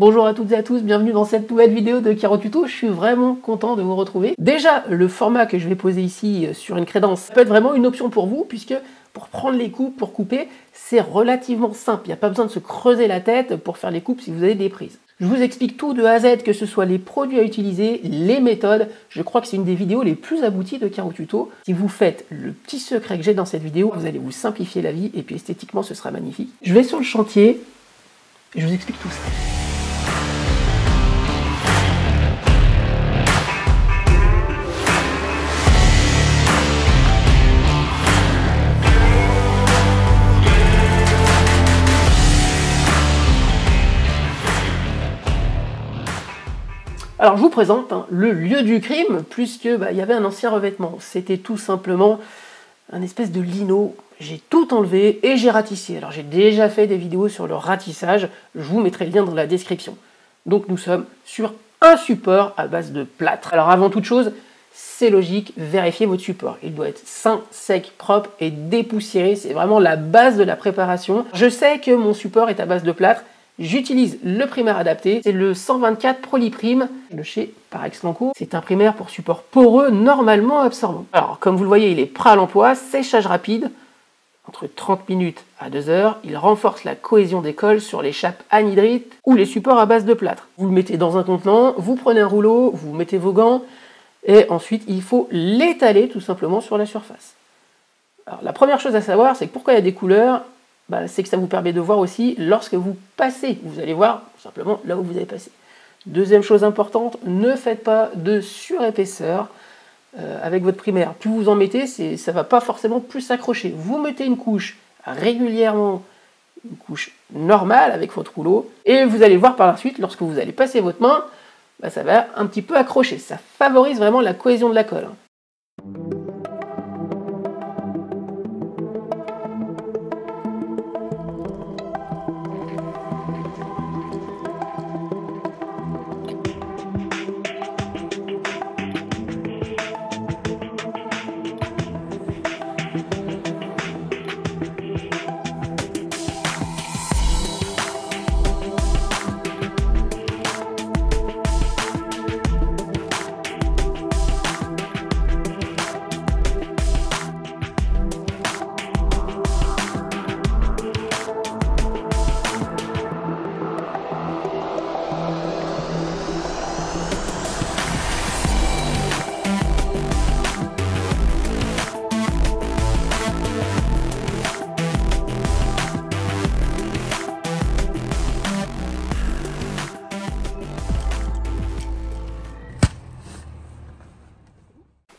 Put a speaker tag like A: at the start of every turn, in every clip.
A: Bonjour à toutes et à tous, bienvenue dans cette nouvelle vidéo de Caro Tuto. Je suis vraiment content de vous retrouver. Déjà, le format que je vais poser ici sur une crédence peut être vraiment une option pour vous, puisque pour prendre les coupes, pour couper, c'est relativement simple. Il n'y a pas besoin de se creuser la tête pour faire les coupes si vous avez des prises. Je vous explique tout de A à Z, que ce soit les produits à utiliser, les méthodes. Je crois que c'est une des vidéos les plus abouties de Caro Tuto. Si vous faites le petit secret que j'ai dans cette vidéo, vous allez vous simplifier la vie et puis esthétiquement ce sera magnifique. Je vais sur le chantier et je vous explique tout ça. Alors je vous présente le lieu du crime, puisque il y avait un ancien revêtement. C'était tout simplement un espèce de lino. J'ai tout enlevé et j'ai ratissé. Alors j'ai déjà fait des vidéos sur le ratissage, je vous mettrai le lien dans la description. Donc nous sommes sur un support à base de plâtre. Alors avant toute chose, c'est logique, vérifiez votre support. Il doit être sain, sec, propre et dépoussiéré. C'est vraiment la base de la préparation. Je sais que mon support est à base de plâtre. J'utilise le primaire adapté, c'est le 124 Proliprime de chez Parexlanco. C'est un primaire pour support poreux, normalement absorbant. Alors, comme vous le voyez, il est prêt à l'emploi, séchage rapide, entre 30 minutes à 2 heures. Il renforce la cohésion des colles sur les chapes anhydrites ou les supports à base de plâtre. Vous le mettez dans un contenant, vous prenez un rouleau, vous mettez vos gants, et ensuite il faut l'étaler tout simplement sur la surface. Alors, la première chose à savoir, c'est que pourquoi il y a des couleurs, c'est que ça vous permet de voir aussi lorsque vous passez. Vous allez voir simplement là où vous avez passé. Deuxième chose importante, ne faites pas de surépaisseur avec votre primaire. Plus vous en mettez, ça ne va pas forcément plus s'accrocher. Vous mettez une couche régulièrement, une couche normale avec votre rouleau, et vous allez voir par la suite, lorsque vous allez passer votre main, ça va un petit peu accrocher. Ça favorise vraiment la cohésion de la colle.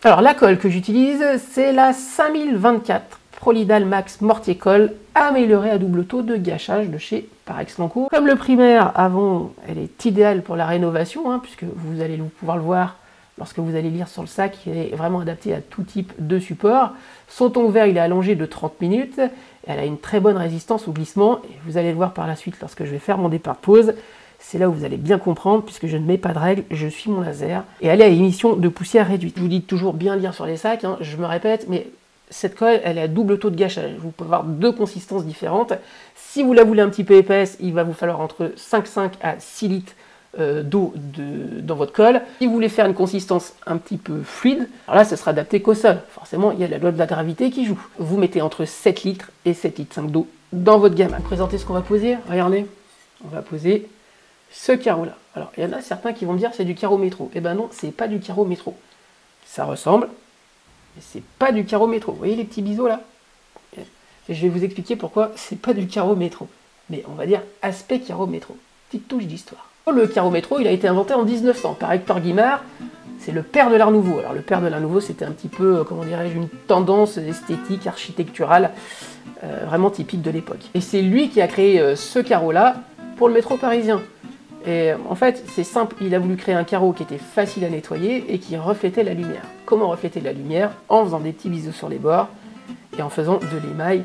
A: Alors la colle que j'utilise, c'est la 5024 Prolidal Max Mortier Colle améliorée à double taux de gâchage de chez Parexlanco. Comme le primaire avant, elle est idéale pour la rénovation, puisque vous allez pouvoir le voir lorsque vous allez lire sur le sac, il est vraiment adapté à tout type de support. Son ton vert, il est allongé de 30 minutes, elle a une très bonne résistance au glissement, et vous allez le voir par la suite lorsque je vais faire mon départ de pause. C'est là où vous allez bien comprendre, puisque je ne mets pas de règles, je suis mon laser. Et elle est à émission de poussière réduite. Je vous dis toujours bien lire sur les sacs, je me répète, mais cette colle, elle est à double taux de gâchage. Vous pouvez avoir deux consistances différentes. Si vous la voulez un petit peu épaisse, il va vous falloir entre 5,5 à 6 litres d'eau dans votre colle. Si vous voulez faire une consistance un petit peu fluide, alors là, ce sera adapté qu'au sol. Forcément, il y a la loi de la gravité qui joue. Vous mettez entre 7 litres et 7 litres 5 d'eau dans votre gamme. Je vais vous présenter ce qu'on va poser. Regardez, on va poser ce carreau là. Alors il y en a certains qui vont me dire c'est du carreau métro. Eh ben non, c'est pas du carreau métro. Ça ressemble, mais c'est pas du carreau métro. Vous voyez les petits biseaux là? Et je vais vous expliquer pourquoi c'est pas du carreau métro. Mais on va dire aspect carreau métro. Petite touche d'histoire. Le carreau métro, il a été inventé en 1900 par Hector Guimard. C'est le père de l'Art Nouveau. Alors le père de l'Art Nouveau, c'était un petit peu, comment dirais-je, une tendance esthétique, architecturale, vraiment typique de l'époque. Et c'est lui qui a créé ce carreau là pour le métro parisien. Et en fait, c'est simple, il a voulu créer un carreau qui était facile à nettoyer et qui reflétait la lumière. Comment refléter la lumière? En faisant des petits biseaux sur les bords et en faisant de l'émail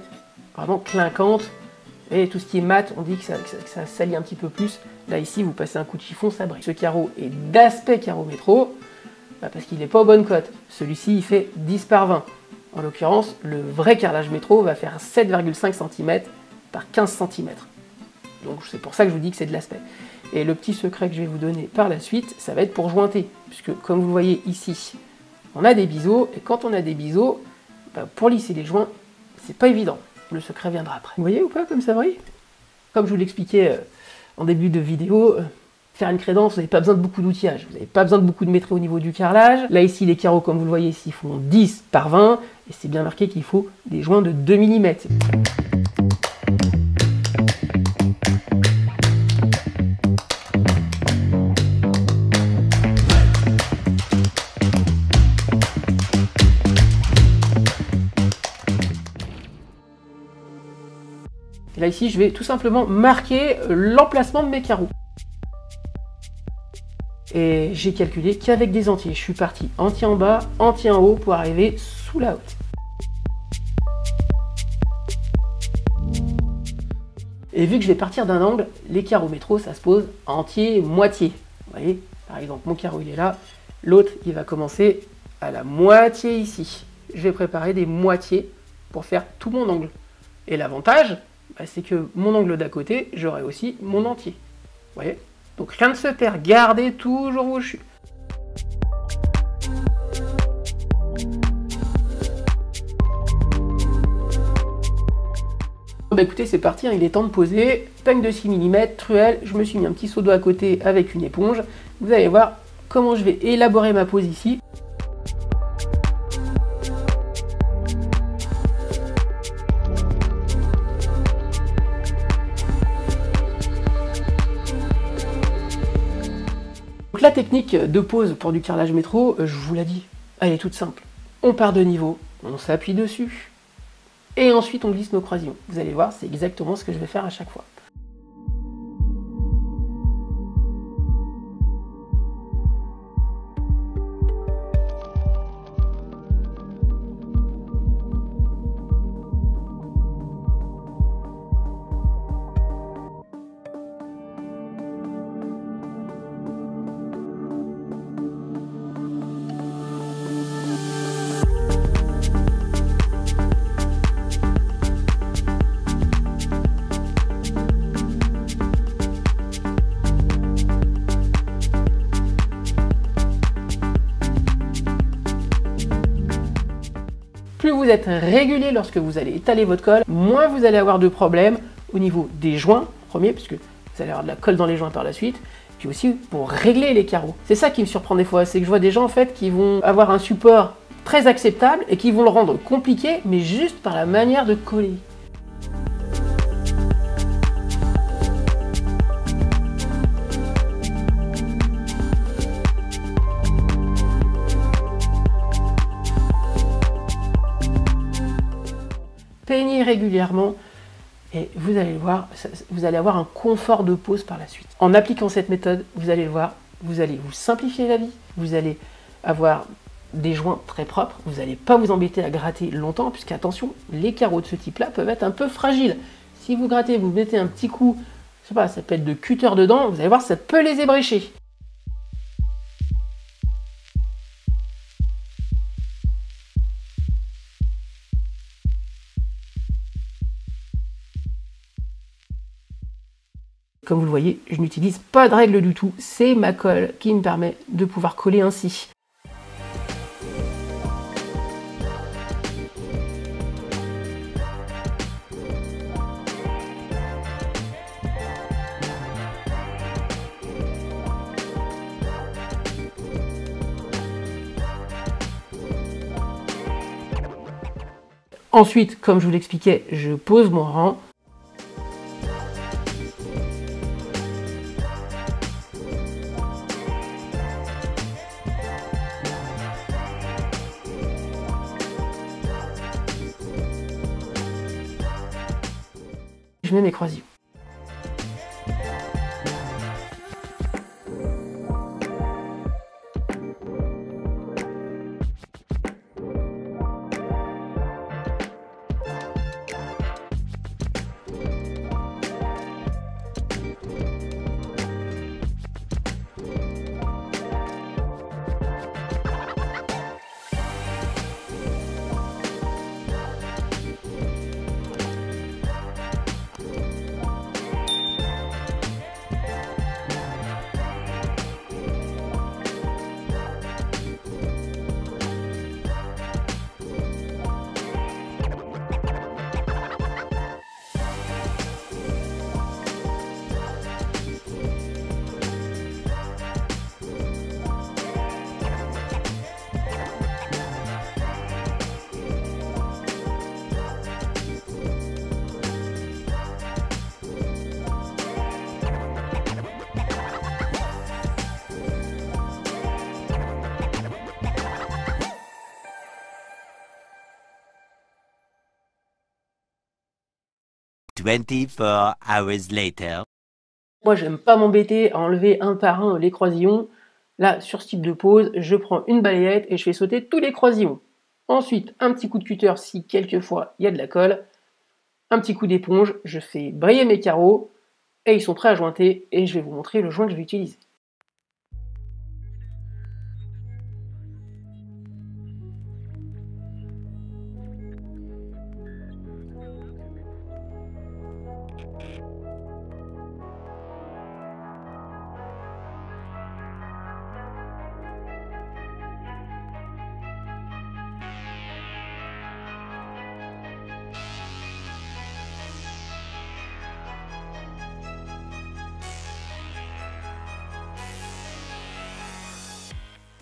A: vraiment clinquante. Et tout ce qui est mat, on dit que ça salit un petit peu plus. Là, ici, vous passez un coup de chiffon, ça brille. Ce carreau est d'aspect carreau métro, parce qu'il n'est pas aux bonnes cotes. Celui-ci, il fait 10 par 20. En l'occurrence, le vrai carrelage métro va faire 7,5 cm par 15 cm. Donc c'est pour ça que je vous dis que c'est de l'aspect. Et le petit secret que je vais vous donner par la suite, ça va être pour jointer. Puisque comme vous le voyez ici, on a des biseaux, et quand on a des biseaux, pour lisser les joints, c'est pas évident. Le secret viendra après. Vous voyez ou pas comme ça brille? Comme je vous l'expliquais en début de vidéo, faire une crédence, vous n'avez pas besoin de beaucoup d'outillage. Vous n'avez pas besoin de beaucoup de métrie au niveau du carrelage. Là ici, les carreaux, comme vous le voyez ici, font 10 par 20, et c'est bien marqué qu'il faut des joints de 2 mm. Et là ici, je vais tout simplement marquer l'emplacement de mes carreaux. Et j'ai calculé qu'avec des entiers, je suis parti entier en bas, entier en haut pour arriver sous la haute. Et vu que je vais partir d'un angle, les carreaux métro, ça se pose entier, moitié. Vous voyez, par exemple, mon carreau il est là, l'autre il va commencer à la moitié ici. Je vais préparer des moitiés pour faire tout mon angle. Et l'avantage, c'est que mon angle d'à côté, j'aurai aussi mon entier. Vous voyez? Donc rien ne se perd, gardez toujours vos chutes. Écoutez, c'est parti, il est temps de poser. Peigne de 6 mm, truelle, je me suis mis un petit seau d'eau à côté avec une éponge. Vous allez voir comment je vais élaborer ma pose ici. Donc la technique de pose pour du carrelage métro, je vous l'ai dit, elle est toute simple. On part de niveau, on s'appuie dessus, et ensuite on glisse nos croisillons. Vous allez voir, c'est exactement ce que je vais faire à chaque fois. Plus vous êtes régulier lorsque vous allez étaler votre colle, moins vous allez avoir de problèmes au niveau des joints, premier, puisque vous allez avoir de la colle dans les joints par la suite, puis aussi pour régler les carreaux. C'est ça qui me surprend des fois, c'est que je vois des gens en fait qui vont avoir un support très acceptable et qui vont le rendre compliqué, mais juste par la manière de coller. Peignez régulièrement et vous allez voir, vous allez avoir un confort de pose par la suite. En appliquant cette méthode, vous allez voir, vous allez vous simplifier la vie, vous allez avoir des joints très propres, vous n'allez pas vous embêter à gratter longtemps, puisque attention, les carreaux de ce type-là peuvent être un peu fragiles. Si vous grattez, vous mettez un petit coup, je sais pas, ça peut être de cutter dedans, vous allez voir, ça peut les ébrécher. Comme vous le voyez, je n'utilise pas de règle du tout, c'est ma colle qui me permet de pouvoir coller ainsi. Ensuite, comme je vous l'expliquais, je pose mon rang. Je mets mes croisillons.
B: 24 hours later.
A: Moi, j'aime pas m'embêter à enlever un par un les croisillons. Là, sur ce type de pose, je prends une balayette et je fais sauter tous les croisillons. Ensuite, un petit coup de cutter si quelquefois il y a de la colle. Un petit coup d'éponge, je fais briller mes carreaux et ils sont prêts à jointer et je vais vous montrer le joint que je vais utiliser.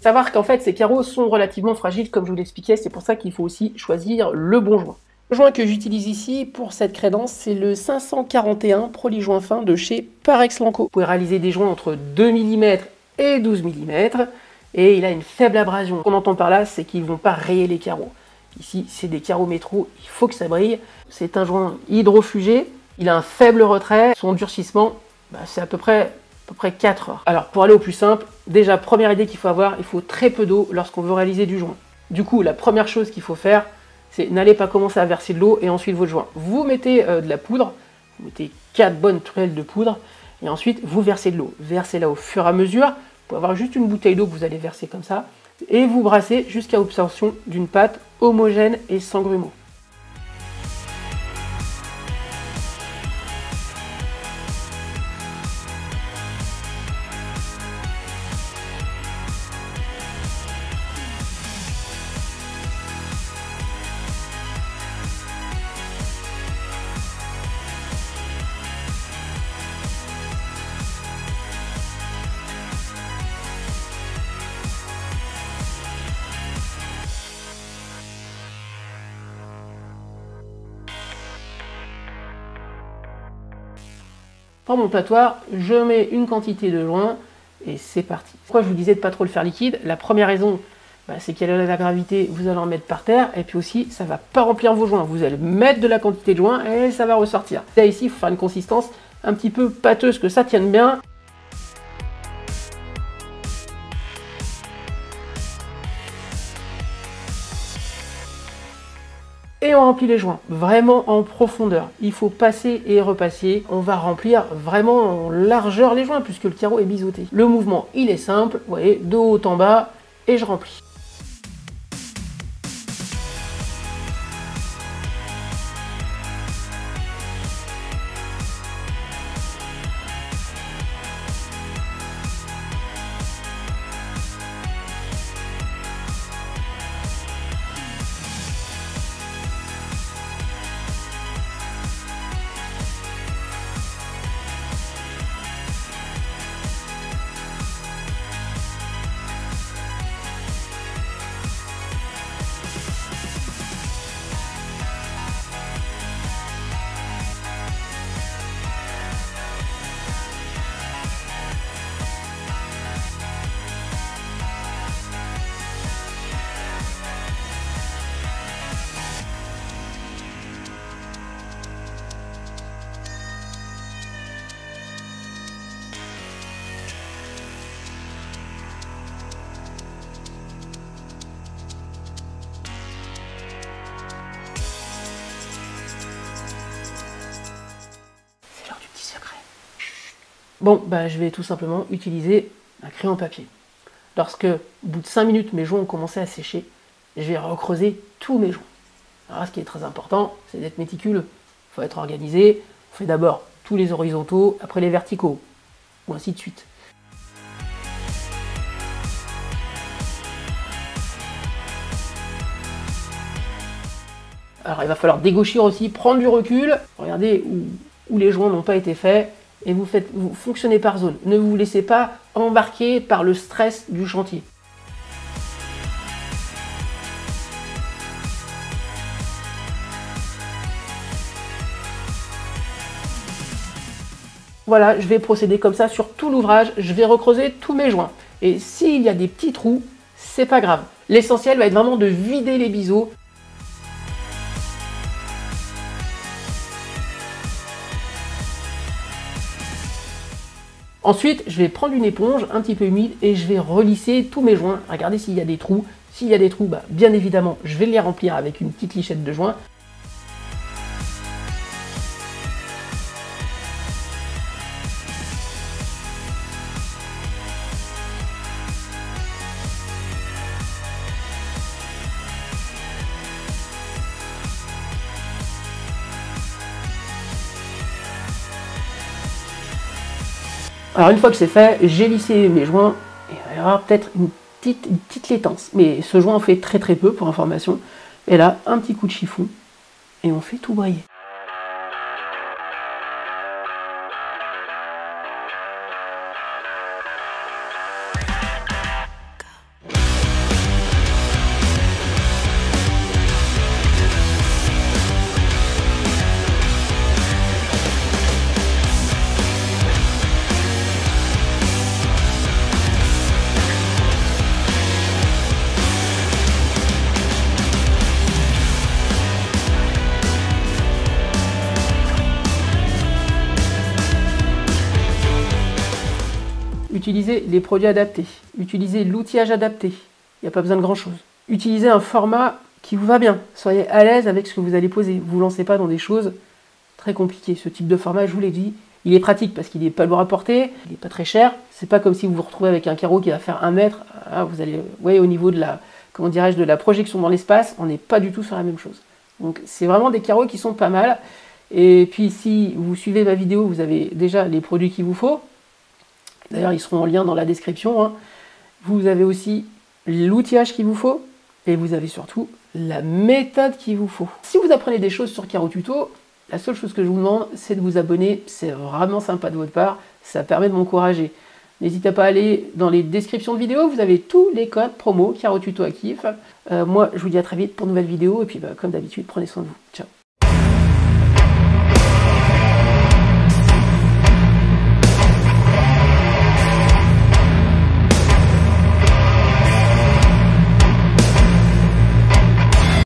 A: Savoir qu'en fait ces carreaux sont relativement fragiles comme je vous l'expliquais, c'est pour ça qu'il faut aussi choisir le bon joint. Le joint que j'utilise ici pour cette crédence, c'est le 541 Proli joint fin de chez Parex Lanco. Vous pouvez réaliser des joints entre 2 mm et 12 mm et il a une faible abrasion. Ce qu'on entend par là, c'est qu'ils ne vont pas rayer les carreaux. Ici, c'est des carreaux métro, il faut que ça brille. C'est un joint hydrofugé, il a un faible retrait, son durcissement, c'est à peu près 4 heures. Alors pour aller au plus simple, déjà première idée qu'il faut avoir, il faut très peu d'eau lorsqu'on veut réaliser du joint. Du coup, la première chose qu'il faut faire, c'est n'allez pas commencer à verser de l'eau et ensuite votre joint. Vous mettez de la poudre, vous mettez 4 bonnes truelles de poudre et ensuite vous versez de l'eau. Versez-la au fur et à mesure, vous pouvez avoir juste une bouteille d'eau que vous allez verser comme ça et vous brassez jusqu'à l'obtention d'une pâte homogène et sans grumeaux. Pour mon platoir, je mets une quantité de joint et c'est parti. Pourquoi je vous disais de pas trop le faire liquide? La première raison, c'est qu'elle a la gravité, vous allez en mettre par terre et puis aussi ça va pas remplir vos joints. Vous allez mettre de la quantité de joint et ça va ressortir. Là ici, il faut faire une consistance un petit peu pâteuse, que ça tienne bien. Et on remplit les joints, vraiment en profondeur. Il faut passer et repasser. On va remplir vraiment en largeur les joints puisque le carreau est biseauté. Le mouvement, il est simple, vous voyez, de haut en bas, et je remplis. Bon, je vais tout simplement utiliser un crayon papier. Lorsque, au bout de 5 minutes, mes joints ont commencé à sécher, je vais recreuser tous mes joints. Alors, ce qui est très important, c'est d'être méticuleux. Il faut être organisé. On fait d'abord tous les horizontaux, après les verticaux, ou ainsi de suite. Alors, il va falloir dégauchir aussi, prendre du recul, regardez où les joints n'ont pas été faits, et vous fonctionnez par zone. Ne vous laissez pas embarquer par le stress du chantier. Voilà, je vais procéder comme ça sur tout l'ouvrage, je vais recreuser tous mes joints. Et s'il y a des petits trous, c'est pas grave. L'essentiel va être vraiment de vider les biseaux. Ensuite, je vais prendre une éponge un petit peu humide et je vais relisser tous mes joints. Regardez s'il y a des trous. S'il y a des trous, bah, bien évidemment, je vais les remplir avec une petite lichette de joint. Alors une fois que c'est fait, j'ai lissé mes joints et il y aura peut-être une petite laitance. Mais ce joint en fait très très peu pour information. Et là, un petit coup de chiffon et on fait tout brailler. Utilisez les produits adaptés, utilisez l'outillage adapté, il n'y a pas besoin de grand chose. Utilisez un format qui vous va bien, soyez à l'aise avec ce que vous allez poser, ne vous lancez pas dans des choses très compliquées. Ce type de format, je vous l'ai dit, il est pratique parce qu'il n'est pas lourd à porter, il n'est pas très cher, c'est pas comme si vous vous retrouvez avec un carreau qui va faire 1 mètre, vous allez, voyez, au niveau de la, comment dirais-je, de la projection dans l'espace, on n'est pas du tout sur la même chose. Donc c'est vraiment des carreaux qui sont pas mal, et puis si vous suivez ma vidéo, vous avez déjà les produits qu'il vous faut. D'ailleurs, ils seront en lien dans la description. Hein. Vous avez aussi l'outillage qu'il vous faut et vous avez surtout la méthode qu'il vous faut. Si vous apprenez des choses sur Caro Tuto, la seule chose que je vous demande, c'est de vous abonner. C'est vraiment sympa de votre part. Ça permet de m'encourager. N'hésitez pas à aller dans les descriptions de vidéos. Vous avez tous les codes promo Caro Tuto Actif. Moi, je vous dis à très vite pour une nouvelle vidéo. Et puis, comme d'habitude, prenez soin de vous. Ciao.